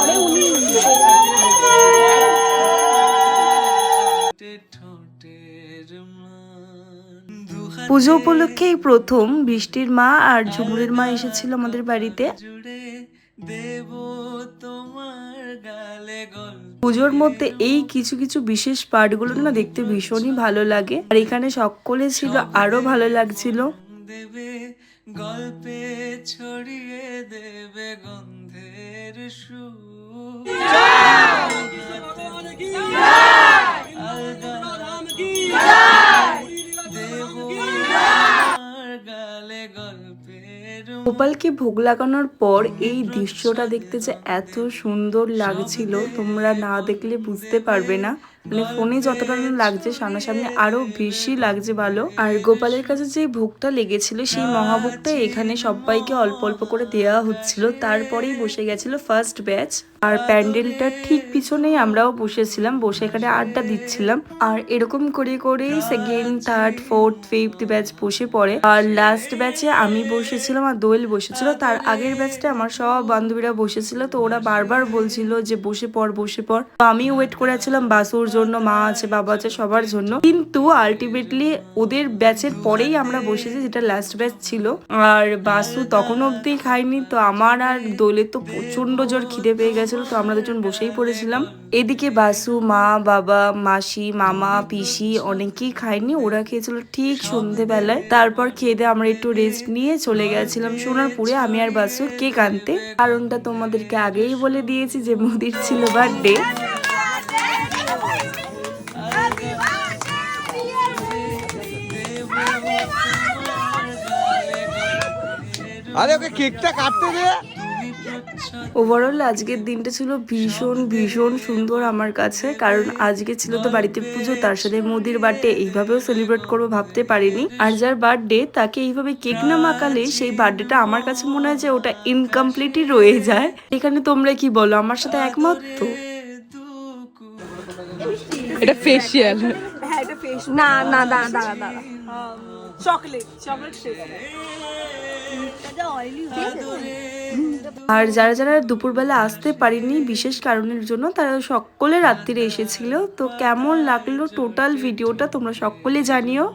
পরে উনি পুজো উপলক্ষে এই প্রথম বৃষ্টির মা আর ঝুমুরের মা এসেছিল আমাদের বাড়িতে। পুজোর মধ্যে এই কিছু কিছু বিশেষ পার্টগুলো না দেখতে ভীষণই ভালো লাগে, আর এখানে সকলে ছিল, আরো ভালো লাগছিল। গল্পে ছড়িয়ে দেবে গন্ধের সুর। গোপালকে ভোগ লাগানোর পর এই দৃশ্যটা দেখতে যে এত সুন্দর লাগছিল, তোমরা না দেখলে বুঝতে পারবে না। মানে ফোনে যতটা না লাগছে, সামনাসামনি আরো বেশি লাগছে ভালো। আর গোপালের কাছে যে ভোগটা লেগেছিল, সেই মহাভোগটা এখানে সবাইকে অল্প অল্প করে দেওয়া হচ্ছিল। তারপরেই বসে গেছিল ফার্স্ট ব্যাচ, আর প্যান্ডেলটার ঠিক পিছনেই আমরাও বসেছিলাম, বসে এখানে আড্ডা দিচ্ছিলাম। আর এরকম করে করেই second, third, fourth, fifth batch বসে পড়ে। আর লাস্ট ব্যাচে আমি বসেছিলাম আর দোয়েল বসেছিল। তার আগের ব্যাচটা আমার সব বান্ধবীরা বসেছিল, তো ওরা বারবার বলছিল যে বসে পড় বসে পড়। তো আমি ওয়েট করে আছিলাম বাসুর জন্য, মা আছে, বাবা আছে, সবার জন্য। কিন্তু আলটিমেটলি ওদের ব্যাচের পরেই আমরা বসেছি, যেটা লাস্ট ব্যাচ ছিল। আর বাসু তখন অব্দি খাইনি, তো আমার আর দোলের তো প্রচন্ড জোর খিদে পেয়ে গেছিল, তো আমরা দুজন বসেই পড়েছিলাম। এদিকে বাসু, মা, বাবা, মাসি, মামা, পিসি অনেকেই খায়নি, ওরা খেয়েছিল ঠিক সন্ধেবেলায়। তারপর খেয়ে দিয়ে আমরা একটু রেস্ট নিয়ে চলে গেছিলাম সোনারপুরে, আমি আর বাসু কেক আনতে। কারণটা তোমাদেরকে আগেই বলে দিয়েছি যে মোদির ছিল বার্থডে। আরে ওকে কেকটা কাটতে দে। ওভারঅল আজকের দিনটা ছিল ভীষণ ভীষণ সুন্দর আমার কাছে, কারণ আজকে ছিল তো বাড়িতে পুজো, তার সাথে মোদির বার্থডে, এইভাবেও সেলিব্রেট করবো ভাবতে পারিনি। আর যার বার্থডে তাকে এইভাবে কেক না মাখালে সেই বার্থডেটা আমার কাছে মনে হয় যে ওটা ইনকমপ্লিটই রয়ে যায়। এখানে তোমরা কি বলো, আমার সাথে একমত তো? এটা ফেশিয়াল। হ্যাঁ এটা ফেশিয়াল। না না দাঁড়া দাঁড়া দাঁড়া, চকলেট চকলেট আর যারা যারা দুপুরবেলা আসতে পারেনি বিশেষ কারণের জন্য, তারা সকলে রাত্রিরে এসেছিল। তো কেমন লাগলো টোটাল ভিডিওটা তোমরা সকলে জানিও।